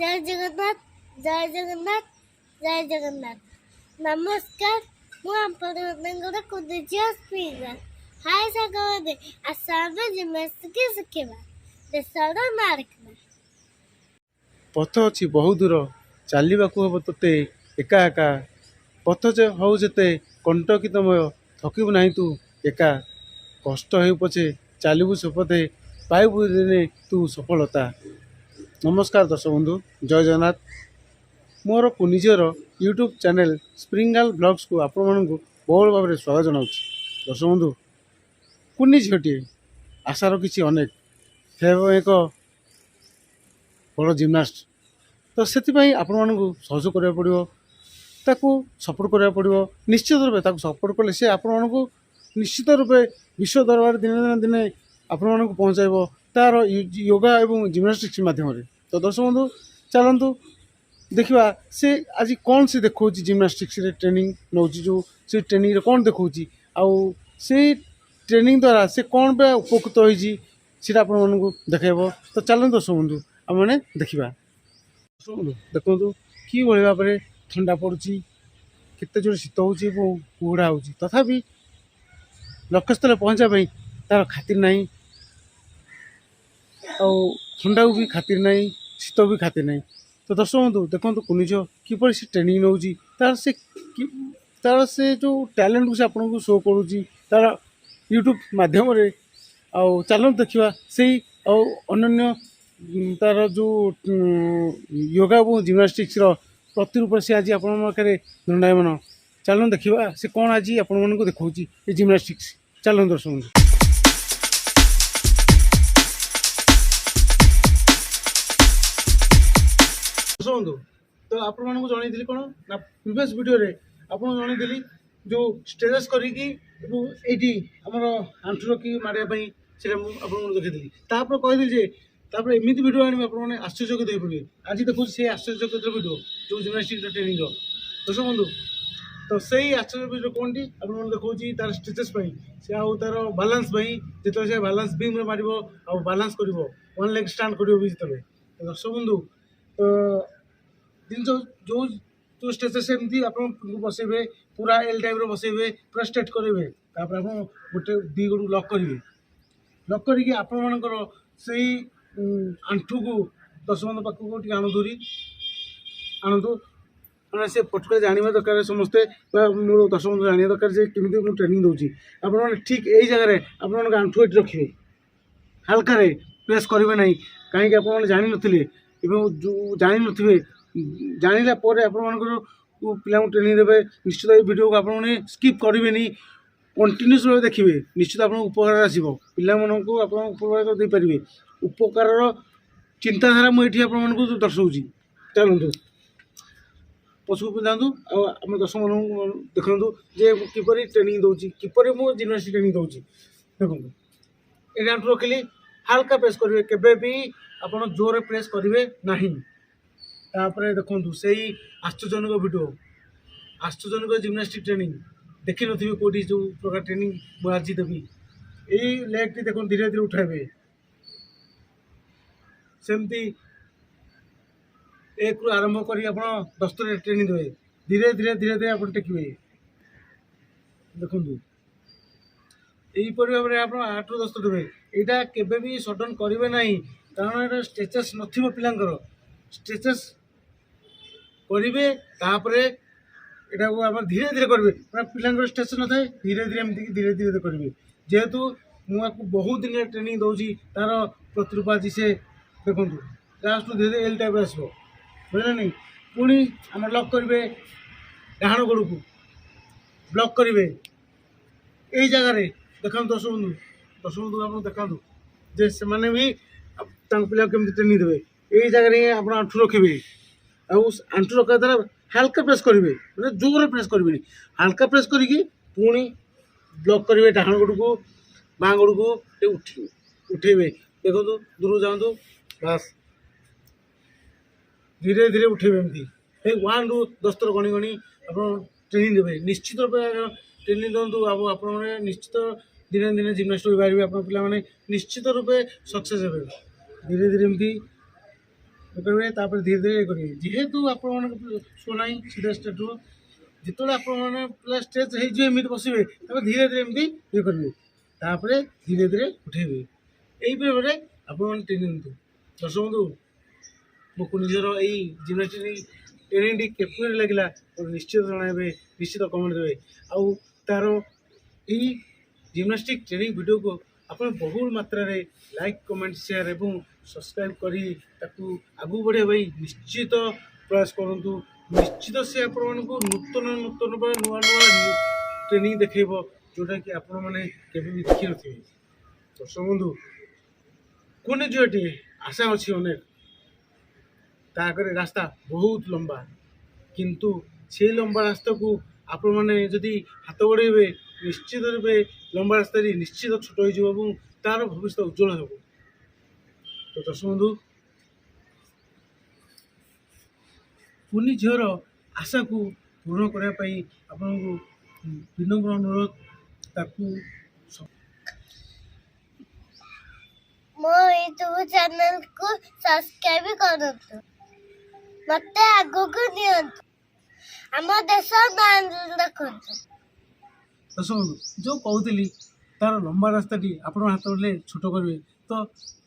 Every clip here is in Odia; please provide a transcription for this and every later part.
जय जगन्नाथ जय जगन्नाथ जय जगन्नाथ नमस्कार ମୁଁ ଆପଣଙ୍କର କୁଦିଜିଆ ସ୍ପିକର ହାଇ ସାଙ୍ଗମାନେ ଆସ ଆମେ ଜିମ୍ନାଷ୍ଟିକ୍ ଶିଖିବା ଦେଶର ନାଁ ରଖିବା। ପଥ ଅଛି ବହୁ ଦୂର ଚାଲିବାକୁ ହେବ ତୋତେ ଏକା ଏକା ପଥ ଯେ ହଉ ଯେତେ କଣ୍ଟକିତମୟ ଥକିବୁ ନାହିଁ ତୁ ଏକା କଷ୍ଟ ହେଉ ପଛେ ଚାଲିବୁ ସେପଥେ ପାଇବୁ ଦିନେ ତୁ ସଫଳତା। ନମସ୍କାର ଦର୍ଶକ ବନ୍ଧୁ, ଜୟ ଜଗନ୍ନାଥ। ମୋର ନିଜର ୟୁଟ୍ୟୁବ୍ ଚ୍ୟାନେଲ୍ ସ୍ପ୍ରିଙ୍ଗାଲ୍ ବ୍ଲଗ୍ସକୁ ଆପଣମାନଙ୍କୁ ବହୁଳ ଭାବରେ ସ୍ୱାଗତ ଜଣାଉଛି। ଦର୍ଶକ ବନ୍ଧୁ, କୁନି ଝିଅଟିଏ ଆଶା ରଖିଛି ଅନେକ ହେବ ଏକ ବଡ଼ ଜିମ୍ନାଷ୍ଟ, ତ ସେଥିପାଇଁ ଆପଣମାନଙ୍କୁ ସହଯୋଗ କରିବାକୁ ପଡ଼ିବ, ତାକୁ ସପୋର୍ଟ କରିବାକୁ ପଡ଼ିବ। ନିଶ୍ଚିତ ରୂପେ ତାକୁ ସପୋର୍ଟ କଲେ ସେ ଆପଣମାନଙ୍କୁ ନିଶ୍ଚିତ ରୂପେ ବିଶ୍ୱ ଦରବାରରେ ଦିନେ ନା ଦିନେ ଆପଣମାନଙ୍କୁ ପହଞ୍ଚାଇବ ତା'ର ୟୋଗା ଏବଂ ଜିମ୍ନାଷ୍ଟିକ୍ସ ମାଧ୍ୟମରେ। ତ ଦର୍ଶକ ବନ୍ଧୁ, ଚାଲନ୍ତୁ ଦେଖିବା ସେ ଆଜି କ'ଣ ସେ ଦେଖାଉଛି ଜିମ୍ନାଷ୍ଟିକ୍ସରେ ଟ୍ରେନିଂ ନେଉଛି, ଯେଉଁ ସେ ଟ୍ରେନିଂରେ କ'ଣ ଦେଖାଉଛି ଆଉ ସେଇ ଟ୍ରେନିଂ ଦ୍ୱାରା ସେ କ'ଣ ବା ଉପକୃତ ହୋଇଛି ସେଇଟା ଆପଣମାନଙ୍କୁ ଦେଖାଇବ। ତ ଚାଲନ୍ତୁ ଦର୍ଶକ ବନ୍ଧୁ, ଆମେମାନେ ଦେଖିବା। ଦର୍ଶକ ବନ୍ଧୁ ଦେଖନ୍ତୁ କିଭଳି ଭାବରେ ଥଣ୍ଡା ପଡ଼ୁଛି, କେତେ ଜୋରେ ଶୀତ ହେଉଛି ଏବଂ କୁହୁଡ଼ା ହେଉଛି, ତଥାପି ଲକ୍ଷ୍ୟସ୍ଥଳରେ ପହଞ୍ଚିବା ପାଇଁ ତା'ର ଖାତିର ନାହିଁ, ଆଉ ଥଣ୍ଡାକୁ ବି ଖାତିର ନାହିଁ, ଶୀତ ବି ଖାତିର ନାହିଁ। ତ ଦର୍ଶକ ବନ୍ଧୁ ଦେଖନ୍ତୁ କୁନି ଝିଅ କିପରି ସେ ଟ୍ରେନିଂ ନେଉଛି, ତା'ର ସେ ଯେଉଁ ଟ୍ୟାଲେଣ୍ଟକୁ ସେ ଆପଣଙ୍କୁ ଶୋ କରୁଛି ତା'ର ୟୁଟ୍ୟୁବ୍ ମାଧ୍ୟମରେ। ଆଉ ଚାଲନ୍ତୁ ଦେଖିବା ସେଇ ଆଉ ଅନନ୍ୟ ତା'ର ଯେଉଁ ୟୋଗା ଏବଂ ଜିମ୍ନାଷ୍ଟିକ୍ସର ପ୍ରତିରୂପରେ ସେ ଆଜି ଆପଣଙ୍କ ପାଖରେ ଦଣ୍ଡାୟମାନ। ଚାଲନ୍ତୁ ଦେଖିବା ସେ କ'ଣ ଆଜି ଆପଣମାନଙ୍କୁ ଦେଖାଉଛି ଏ ଜିମ୍ନାଷ୍ଟିକ୍ସ। ଚାଲନ୍ତୁ ଦର୍ଶକ ବନ୍ଧୁ। ଦର୍ଶକ ବନ୍ଧୁ, ତ ଆପଣମାନଙ୍କୁ ଜଣାଇଥିଲି କ'ଣ ନା ପ୍ରିଭିୟସ୍ ଭିଡ଼ିଓରେ ଆପଣଙ୍କୁ ଜଣାଇଥିଲି ଯେଉଁ ଷ୍ଟ୍ରେଚ୍ କରିକି ଏବଂ ଏଇଠି ଆମର ଆଣ୍ଠୁ ରଖି ମାରିବା ପାଇଁ ସେଇଟା ମୁଁ ଆପଣଙ୍କୁ ଦେଖାଇଥିଲି। ତାପରେ କହିଥିଲି ଯେ ତାପରେ ଏମିତି ଭିଡ଼ିଓ ଆଣିବି ଆପଣମାନେ ଆଶ୍ଚର୍ଯ୍ୟଚକିତ ହୋଇପଡ଼ିବେ। ଆଜି ଦେଖୁଛି ସେଇ ଆଶ୍ଚର୍ଯ୍ୟଚକିତ ଭିଡ଼ିଓ ଯେଉଁ ଜିମ୍ନାଷ୍ଟିକ୍ସ ଟ୍ରେନିଂର। ଦର୍ଶକ ବନ୍ଧୁ, ତ ସେଇ ଆଶ୍ଚର୍ଯ୍ୟ ଭିଡ଼ିଓ କ'ଣ ଆପଣମାନଙ୍କୁ ଦେଖାଉଛି ତା'ର ଷ୍ଟ୍ରେଚେସ୍ ପାଇଁ, ସେ ଆଉ ତା'ର ବାଲାନ୍ସ ପାଇଁ, ଯେତେବେଳେ ସେ ବାଲାନ୍ସ ବିମ୍ରେ ମାରିବ ଆଉ ବାଲାନ୍ସ କରିବ, ୱାନ୍ ଲେଗ୍ ଷ୍ଟାଣ୍ଡ କରିବ ବି ଯେତେବେଳେ। ଦର୍ଶକ ବନ୍ଧୁ, ତ ଜିନିଷ ଯେଉଁ ଷ୍ଟ୍ରେଚେସ୍ ଏମିତି ଆପଣ ବସେଇବେ, ପୁରା ଏଲ୍ ଟାଇପ୍ର ବସେଇବେ, ପୁରା ଷ୍ଟ୍ରେଟ୍ କରିବେ, ତାପରେ ଆପଣ ଗୋଟେ ଦୁଇ ଗୋଡ଼କୁ ଲକ୍ କରିବେ। ଲକ୍ କରିକି ଆପଣମାନଙ୍କର ସେଇ ଆଣ୍ଠୁକୁ ଦର୍ଶକ ବନ୍ଧୁ ପାଖକୁ ଟିକେ ଆଣନ୍ତୁ। ମାନେ ସେ ପର୍ଟିକୁଲାର ଜାଣିବା ଦରକାର ସମସ୍ତେ, ବା ମୋର ଦର୍ଶକ ବନ୍ଧୁ ଜାଣିବା ଦରକାର ଯେ କେମିତି ମୁଁ ଟ୍ରେନିଂ ଦେଉଛି। ଆପଣମାନେ ଠିକ୍ ଏଇ ଜାଗାରେ ଆପଣମାନଙ୍କ ଆଣ୍ଠୁ ଏଠି ରଖିବେ, ହାଲକାରେ ପ୍ରେସ୍ କରିବେ ନାହିଁ। କାହିଁକି ଆପଣମାନେ ଜାଣିନଥିଲେ ଏବଂ ଯେଉଁ ଜାଣିନଥିବେ, ଜାଣିଲା ପରେ ଆପଣମାନଙ୍କର ପିଲାଙ୍କୁ ଟ୍ରେନିଂ ଦେବେ। ନିଶ୍ଚିତ ଏଇ ଭିଡ଼ିଓକୁ ଆପଣମାନେ ସ୍କିପ୍ କରିବେନି, କଣ୍ଟିନ୍ୟୁସ୍ ଭାବେ ଦେଖିବେ, ନିଶ୍ଚିତ ଆପଣଙ୍କୁ ଉପକାର ଆସିବ। ପିଲାମାନଙ୍କୁ ଆପଣ ଉପକାର ଦେଇପାରିବେ। ଉପକାରର ଚିନ୍ତାଧାରା ମୁଁ ଏଠି ଆପଣମାନଙ୍କୁ ଦର୍ଶାଉଛି। ଚାଲନ୍ତୁ ପଛକୁ ଯାଆନ୍ତୁ ଆଉ ଆମ ଦର୍ଶକମାନଙ୍କୁ ଦେଖନ୍ତୁ ଯେ କିପରି ଟ୍ରେନିଂ ଦେଉଛି, କିପରି ମୁଁ ଜିମ୍ନାଷ୍ଟିକ୍ ଟ୍ରେନିଂ ଦେଉଛି। ଦେଖନ୍ତୁ ଏଠି ଆଣ୍ଠୁ ରଖିଲି, ହାଲକା ପ୍ରେସ୍ କରିବେ, କେବେ ବି ଆପଣ ଜୋରରେ ପ୍ରେସ୍ କରିବେ ନାହିଁ। ତାପରେ ଦେଖନ୍ତୁ ସେଇ ଆଶ୍ଚର୍ଯ୍ୟଜନକ ଭିଡ଼ିଓ, ଆଶ୍ଚର୍ଯ୍ୟଜନକ ଜିମ୍ନାଷ୍ଟିକ୍ ଟ୍ରେନିଂ ଦେଖିନଥିବେ କେଉଁଠି, ଯେଉଁ ପ୍ରକାର ଟ୍ରେନିଂ ମୁଁ ଆଜି ଦେବି। ଏଇ ଲେଗ୍ଟି ଦେଖନ୍ତୁ ଧୀରେ ଧୀରେ ଉଠାଇବେ, ସେମିତି 1ରୁ ଆରମ୍ଭ କରି ଆପଣ 10ରେ ଟ୍ରେନିଂ ଦେବେ। ଧୀରେ ଧୀରେ ଆପଣ ଟେକିବେ। ଦେଖନ୍ତୁ ଏହିପରି ଭାବରେ ଆପଣ 8ରୁ 10 ଦେବେ। ଏଇଟା କେବେ ବି ସଡନ୍ କରିବେ ନାହିଁ, କାରଣ ଏଇଟା ଷ୍ଟ୍ରେଚେସ୍ ନଥିବ ପିଲାଙ୍କର। ଷ୍ଟ୍ରେଚେସ୍ କରିବେ, ତାପରେ ଏଇଟାକୁ ଆପଣ ଧୀରେ ଧୀରେ କରିବେ। ମାନେ ପିଲାଙ୍କର ଷ୍ଟ୍ରେଚେସ୍ ନଥାଏ, ଧୀରେ ଧୀରେ କରିବେ। ଯେହେତୁ ମୁଁ ଆକୁ ବହୁତ ଦିନ ଟ୍ରେନିଂ ଦେଉଛି, ତା'ର ପ୍ରତିରୂପ ଆଜି ସେ ଦେଖନ୍ତୁ ଲାଷ୍ଟକୁ ଧୀରେ ଧୀରେ ଏଲ୍ ଟାଇପ୍ର ଆସିବ, ବୁଝିଲେ ନାହିଁ। ପୁଣି ଆମେ ଲକ୍ କରିବେ, ଡାହାଣ ଗୋଡ଼କୁ ବ୍ଲକ୍ କରିବେ। ଏଇ ଜାଗାରେ ଦେଖନ୍ତୁ ଦର୍ଶକ ବନ୍ଧୁ ଆପଣ ଦେଖନ୍ତୁ ଯେ ସେମାନେ ବି ତାଙ୍କ ପିଲାକୁ କେମିତି ଟ୍ରେନିଂ ଦେବେ। ଏଇ ଜାଗାରେ ହିଁ ଆପଣ ଆଣ୍ଠୁ ରଖିବେ, ଆଉ ଆଣ୍ଠୁ ରଖିବା ଦ୍ୱାରା ହାଲକା ପ୍ରେସ୍ କରିବେ, ମାନେ ଜୋରରେ ପ୍ରେସ୍ କରିବେନି, ହାଲକା ପ୍ରେସ୍ କରିକି ପୁଣି ବ୍ଲକ୍ କରିବେ। ଡାହାଣ ଗୋଡ଼କୁ ବାଁ ଗୋଡ଼କୁ ଉଠେଇବେ। ଦେଖନ୍ତୁ ଦୂରକୁ ଯାଆନ୍ତୁ, ବାସ୍ ଧୀରେ ଧୀରେ ଉଠେଇବେ। ଏମିତି ଏଇ 1ରୁ 10 ଗଣି ଆପଣ ଟ୍ରେନିଂ ଦେବେ। ନିଶ୍ଚିତ ରୂପେ ଟ୍ରେନିଂ ଦିଅନ୍ତୁ, ଆଉ ଆପଣମାନେ ନିଶ୍ଚିତ ଦିନେ ଦିନେ ଜିମ୍ନାଷ୍ଟ ହୋଇପାରିବେ। ଆପଣ ପିଲାମାନେ ନିଶ୍ଚିତ ରୂପେ ସକ୍ସେସ୍ ହେବେ। ଧୀରେ ଧୀରେ ଏମିତି କରିବେ ତାପରେ ଧୀରେ ଧୀରେ କରିବେ ଯେହେତୁ ଆପଣମାନଙ୍କ ଶୁଣାଇ ସିଧା ଷ୍ଟେଟ୍ରୁ ଯେତେବେଳେ ଆପଣମାନେ ପୁରା ଷ୍ଟେଜ୍ ହେଇଯିବେ ଏମିତି ବସିବେ ତାପରେ ଧୀରେ ଧୀରେ ଏମିତି ଇଏ କରିବେ ତାପରେ ଧୀରେ ଧୀରେ ଉଠେଇବେ ଏଇପରି ଆପଣମାନେ ଟ୍ରେନିଂ ନିଅନ୍ତୁ। ଦର୍ଶକ ବନ୍ଧୁ ମୋ ନିଜର ଏଇ ଜିମ୍ନାଷ୍ଟିକ୍ ଟ୍ରେନିଂଟି କିପରି ଲାଗିଲା ମୋତେ ନିଶ୍ଚିତ ଜଣାଇବେ, ନିଶ୍ଚିତ କମେଣ୍ଟ ଦେବେ। ଆଉ ତା'ର ଏଇ ଜିମ୍ନାଷ୍ଟିକ୍ ଟ୍ରେନିଂ ଭିଡ଼ିଓକୁ ଆପଣ ବହୁଳ ମାତ୍ରାରେ ଲାଇକ୍ କମେଣ୍ଟ ସେୟାର ଏବଂ ସବସ୍କ୍ରାଇବ୍ କରି ତାକୁ ଆଗକୁ ବଢ଼ିବା ପାଇଁ ନିଶ୍ଚିତ ପ୍ରୟାସ କରନ୍ତୁ। ନିଶ୍ଚିତ ସେ ଆପଣମାନଙ୍କୁ ନୂତନ ବା ନୂଆ ଟ୍ରେନିଂ ଦେଖେଇବ ଯେଉଁଟାକି ଆପଣମାନେ କେବେ ବି ଦେଖିନଥିବେ। ଦର୍ଶକ ବନ୍ଧୁ କୁନି ଝିଅଟିଏ ଆଶା ଅଛି ଅନେକ, ତା ଆଗରେ ରାସ୍ତା ବହୁତ ଲମ୍ବା, କିନ୍ତୁ ସେଇ ଲମ୍ବା ରାସ୍ତାକୁ ଆପଣମାନେ ଯଦି ହାତ ବଢ଼େଇବେ ନିଶ୍ଚିତ ରୂପେ ଲମ୍ବା ରାସ୍ତାରେ ନିଶ୍ଚିତ ଛୋଟ ହୋଇଯିବ ଏବଂ ତା'ର ଭବିଷ୍ୟତ ଉଜ୍ଜ୍ୱଳ ହେବ। ତ ଦର୍ଶକ ବନ୍ଧୁ କୁନି ଝିଅର ଆଶାକୁ ପୂରଣ କରିବା ପାଇଁ ଆପଣଙ୍କୁ ବିନମ୍ର ଅନୁରୋଧ ତାକୁ ମୋ ୟୁଟ୍ୟୁବ ଚ୍ୟାନେଲକୁ ସବସ୍କ୍ରାଇବ କରନ୍ତୁ, ମୋତେ ଆଗକୁ ନିଅନ୍ତୁ, ଆମ ଦେଶ ନାଁ ରଖନ୍ତୁ। ଦର୍ଶକ ବନ୍ଧୁ ଯେଉଁ କହୁଥିଲି ତା'ର ଲମ୍ବା ରାସ୍ତାଟି ଆପଣ ହାତ ବଢ଼େଇଲେ ଛୋଟ କରିବେ, ତ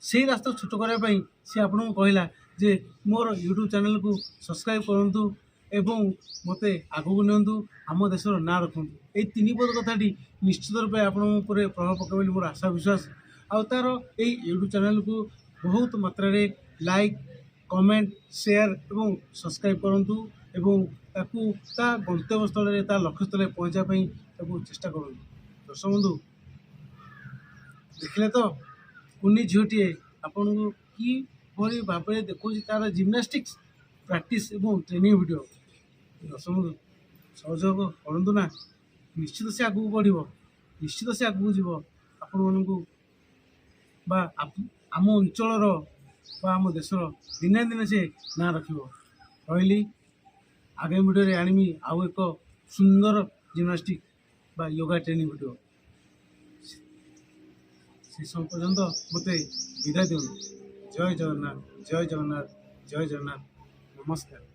ସେଇ ରାସ୍ତା ଛୋଟ କରିବା ପାଇଁ ସେ ଆପଣଙ୍କୁ କହିଲା ଯେ ମୋର ୟୁଟ୍ୟୁବ୍ ଚ୍ୟାନେଲକୁ ସବସ୍କ୍ରାଇବ୍ କରନ୍ତୁ ଏବଂ ମୋତେ ଆଗକୁ ନିଅନ୍ତୁ, ଆମ ଦେଶର ନାଁ ରଖନ୍ତୁ। ଏଇ ତିନି ପଦ କଥାଟି ନିଶ୍ଚିତ ରୂପେ ଆପଣଙ୍କ ଉପରେ ପ୍ରଭାବ ପକାଇବ ବୋଲି ମୋର ଆଶା ବିଶ୍ୱାସ। ଆଉ ତା'ର ଏଇ ୟୁଟ୍ୟୁବ୍ ଚ୍ୟାନେଲକୁ ବହୁତ ମାତ୍ରାରେ ଲାଇକ୍ କମେଣ୍ଟ ସେୟାର ଏବଂ ସବସ୍କ୍ରାଇବ୍ କରନ୍ତୁ ଏବଂ ତାକୁ ତା ଗନ୍ତବ୍ୟସ୍ଥଳରେ ତା ଲକ୍ଷ୍ୟସ୍ଥଳରେ ପହଞ୍ଚିବା ପାଇଁ ତାକୁ ଚେଷ୍ଟା କରନ୍ତୁ। ଦର୍ଶକ ବନ୍ଧୁ ଦେଖିଲେ ତ କୁନି ଝିଅଟିଏ ଆପଣଙ୍କୁ କିଭଳି ଭାବରେ ଦେଖାଉଛି ତା'ର ଜିମ୍ନାଷ୍ଟିକ୍ସ ପ୍ରାକ୍ଟିସ୍ ଏବଂ ଟ୍ରେନିଂ ଭିଡ଼ିଓ। ଦର୍ଶକ ବନ୍ଧୁ ସହଯୋଗ କରନ୍ତୁ ନା, ନିଶ୍ଚିତ ସେ ଆଗକୁ ବଢ଼ିବ, ନିଶ୍ଚିତ ସେ ଆଗକୁ ଯିବ, ଆପଣମାନଙ୍କୁ ବା ଆମ ଅଞ୍ଚଳର ବା ଆମ ଦେଶର ଦିନେ ଦିନେ ସେ ନାଁ ରଖିବ। ରହିଲି, ଆଗାମୀ ଭିଡ଼ିଓରେ ଆଣିବି ଆଉ ଏକ ସୁନ୍ଦର ଜିମ୍ନାଷ୍ଟିକ୍ ବା ୟୋଗା ଟ୍ରେନିଂ ଭିଡ଼ିଓ। ସେ ସମୟ ପର୍ଯ୍ୟନ୍ତ ମୋତେ ବିଦାୟ ଦିଅନ୍ତୁ। ଜୟ ଜଗନ୍ନାଥ, ଜୟ ଜଗନ୍ନାଥ, ଜୟ ଜଗନ୍ନାଥ, ନମସ୍କାର।